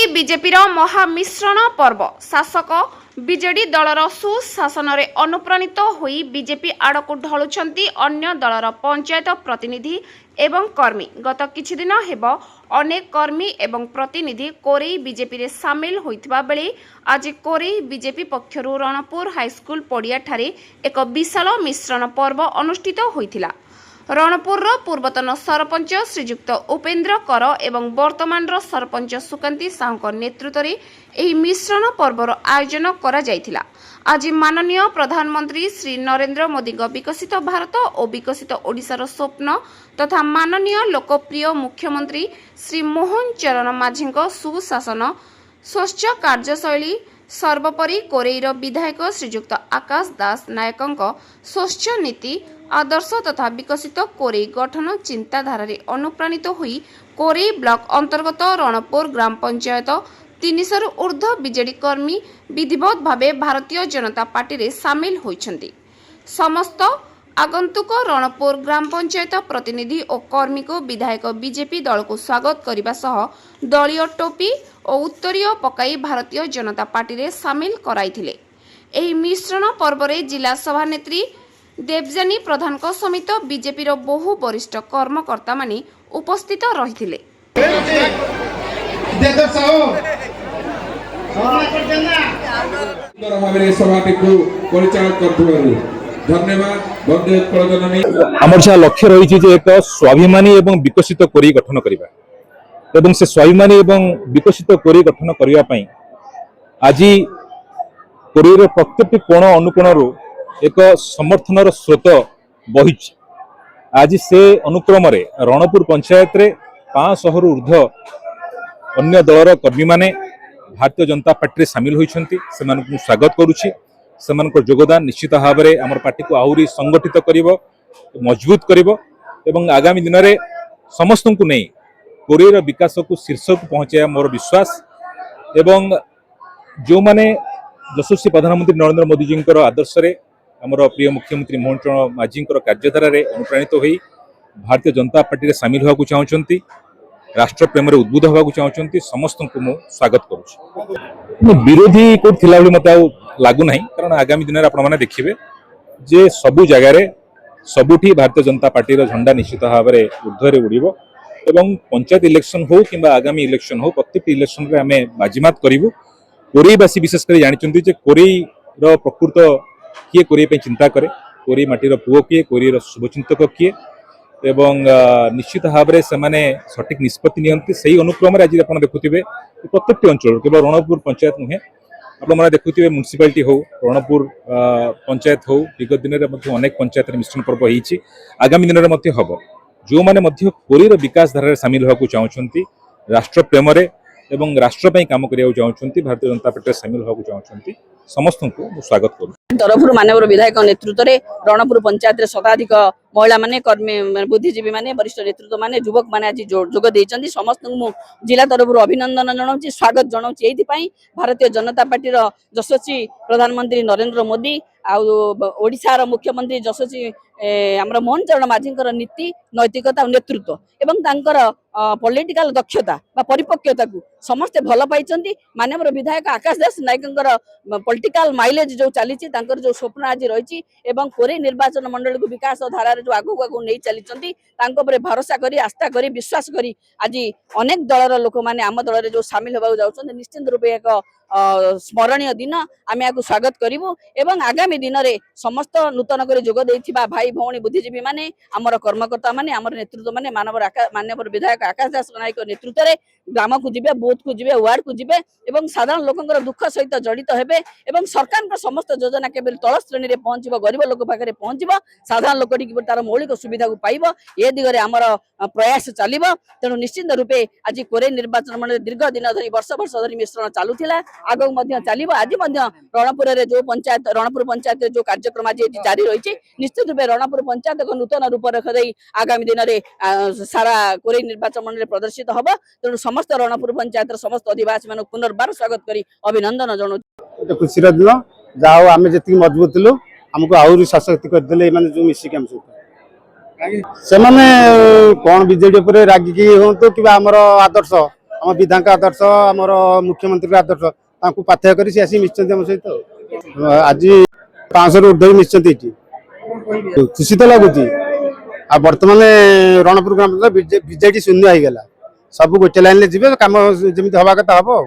BJP महामिश्रण पर्व शासक BJD दलर सुशासन में अनुप्राणित होई बीजेपी आड़क ढलुंट अन्य दलर पंचायत प्रतिनिधि एवं कर्मी। गत किछि दिन हेब अनेक कर्मी एवं प्रतिनिधि कोरेई बीजेपी रे सामिल होइथिबा बेले आज कोरेई बीजेपी पक्षरु रणपुर हाईस्कूल पड़िया ठारे एक विशाल मिश्रण पर्व अनुष्ठित होइथिला। रणपुर पूर्वतन सरपंच श्रीजुक्त उपेन्द्र कर एवं वर्तमान सरपंच सुकांती साहू नेतृत्व में यह मिश्रण पर्वर आयोजन करा जायथिला। आज माननीय प्रधानमंत्री श्री नरेंद्र मोदी विकसित भारत और विकसित ओडिशार स्वप्न तथा माननीय लोकप्रिय मुख्यमंत्री श्री मोहन चरण माझी सुशासन स्वच्छ कार्यशैली सर्वोपरि कोरेईर विधायक श्रीजुक्त आकाश दास नायकों स्वच्छ नीति आदर्श तथा विकसित कोरेई गठन चिंताधारा अनुप्राणित होई कोरेई ब्लॉक अंतर्गत रणपुर ग्राम पंचायत 300 ऊर्ध्व बीजेडी कर्मी विधिवत भावे भारतीय जनता पार्टी रे सामिल होइछन्ति। समस्त आगंतुक रणपुर ग्राम पंचायत प्रतिनिधि और कर्मी को विधायक बीजेपी दल को स्वागत करने सह दलीय टोपी और उत्तरीय पकाई भारतीय जनता पार्टी रे सामिल कराइथिले। एही मिश्रण पर्व रे जिला सभानेत्री देवजानी प्रधान को समेत बीजेपी रो बहु वरिष्ठ कर्मकर्ता माने उपस्थित रहिथिले। आमर लक्ष्य रही एक स्वाभिमानी एवं विकसित कोरेई गठन करने एवं से स्वाभिमानी एवं विकसित कोरेई गठन करने आज कोरेईर प्रत्येक कोण अनुकोण एक समर्थनर स्रोत बही। आज से अनुक्रम रणपुर पंचायत रे 500 ऊर्ध्व अन्य दलर कर्मी माने भारतीय जनता पार्टी सामिल होइछन्ति। सेमानकु स्वागत करूछि। सेमानकर योगदान निश्चित भाव में आम पार्टी को आहुरी संगठित करिवो, मजबूत करिवो एवं आगामी दिन में समस्त को नहीं कोरेईर विकास को शीर्ष को पहुंचाया मोर विश्वास। एवं जो माने यशस्वी प्रधानमंत्री नरेंद्र मोदी जी आदर्श रे आमर प्रिय मुख्यमंत्री मोहन चरण माझी कार्यधारा अनुप्राणित होई भारतीय जनता पार्टी रे सामिल होगा चाहते, राष्ट्र प्रेम उद्बुद्ध होगा चाहते, समस्त को मु स्वागत करुछि। विरोधी कोड थिला बेले मते लागू नहीं, कारण आगामी दिन में आपण देखिए जे सबु जगार सबुठी भारतीय जनता पार्टी झंडा निश्चित भाव में ऊर्ध्व उड़िबो एवं पंचायत इलेक्शन हो कि आगामी इलेक्शन हो प्रत्येक इलेक्शन रे आमे बाजीमात करिवु। कोरेईवासी विशेषकर जानते जे कोरेई प्रकृत किए कोरेई चिंता करे, कोरेई माटीर पुओ किए, कोरेईर शुभचिंतक किए एवं निश्चित भाव में से सठिक निष्पत्ति नियंती। सही अनुक्रम आज आप देखुए प्रत्येक अंचल केवल रणपुर पंचायत नुहे आप देखुए म्युनिसिपालिटी हो रणपुर पंचायत हो विगत दिन में अनेक पंचायत मिश्रण पर्व होती आगामी दिन में हम जो मैंने कोरेईर विकास धारा सामिल होगा चाहते, राष्ट्र प्रेम एवं राष्ट्र ପାଇଁ काम करिया चाहते, भारतीय जनता पार्टी सामिल होगा चाहते, समस्त को स्वागत करूँ। तरफ मानव विधायक नेतृत्व में रणपुर पंचायत शताधिक महिला माने कर्मी बुद्धिजीवी माने वरिष्ठ नेतृत्व माने युवक माने आज जोग देइचंदी। समस्त जिला तरफ अभिनंदन जनाऊँ, स्वागत जनाऊँ। एइथिपाई भारतीय जनता पार्टी यशस्वी प्रधानमंत्री नरेंद्र मोदी ओडिशार मुख्यमंत्री यशस्वी आमर मोहन चरण माझी नीति नैतिकता नेतृत्व एवं तांकर पॉलिटिकल दक्षता बा परिपक्वता को समस्ते भल पाई। मानव विधायक आकाश दास नायकों पॉलिटिकल माइलेज जो चली जो स्वप्न आज रही कोरेई निर्वाचन मंडल को विकास धारा जो आगू आगू नहीं चली भरोसा करी आस्था करी विश्वास करी आज अनेक दलर लोक मैंने आम दल जो सामिल होगा जाऊँ निश्चित रूपे एक स्मरणीय दिन आम या स्वागत करूँ एवं आगामी दिन में समस्त नूतन कर जोग देथिबा भाई भौणी बुद्धिजीवी माने आमर कर्मकर्ता माने आमर नेतृत्व माने मानव विधायक आकाश दास नायक नेतृत्व में ग्राम को जीवे, बूथ को जीवे, वार्ड को जीवे एवं साधारण लोकंर दुख सहित जड़ित हेबे एवं सरकार समस्त योजना केवल तल श्रेणी में पहुंचब, गरीब लोक पाखे पहुंचब, साधारण लोक तार मौलिक सुविधा को पाइब, ए दिगरे आमर प्रयास चलिबो। तेणु निश्चित रूपे आज कोरेई निर्वाचन मंडल दीर्घ दिन धरी वर्ष वर्ष धरी मिश्रण चालूला आगो चलो। आज रणपुर जो पंचायत रणपुर पंचायत जो कार्यक्रम आज जारी रही निश्चित रूपे रणपुर पंचायत को नूतन रूप रखी आगामी दिन में सारा कोरेई निर्वाचन मंडल प्रदर्शित हम। तेणु समस्त रणपुर पंचायत समस्त अधिवासी मान पुनर्बार स्वागत करी अभिनंदन जनाऊँ। खुशी दिन जाओ आम जी मजबूत लु आमको आहरी सशक्त करदे जो मिसिक से कौन बीजेडी रागिकी हूँ कि आमर आदर्श ଆମ ବିଧାନଙ୍କ ଆଦର୍ଶ ଆମର ମୁଖ୍ୟମନ୍ତ୍ରୀଙ୍କ ଆଦର୍ଶ ତାଙ୍କୁ ପାଥେୟ କରି ସେ ଆସି ମିଶିଛନ୍ତି ଆମ ସହିତ। ଆଜି 500 ରୁ ଉର୍ଦ୍ଧ୍ୱ ମିଶିଛନ୍ତି ଏଠି। ଖୁସି ତ ଲାଗୁଛି। ଆଉ ବର୍ତ୍ତମାନ ରଣପୁର ଗ୍ରାମ ବିଜେଡି ଶୂନ୍ୟ ହେଇଗଲା। ସବୁ ଗୋଟେ ଲାଇନରେ ଯିବେ, କାମ ଯେମିତି ହବା କଥା ହବ ଆଉ।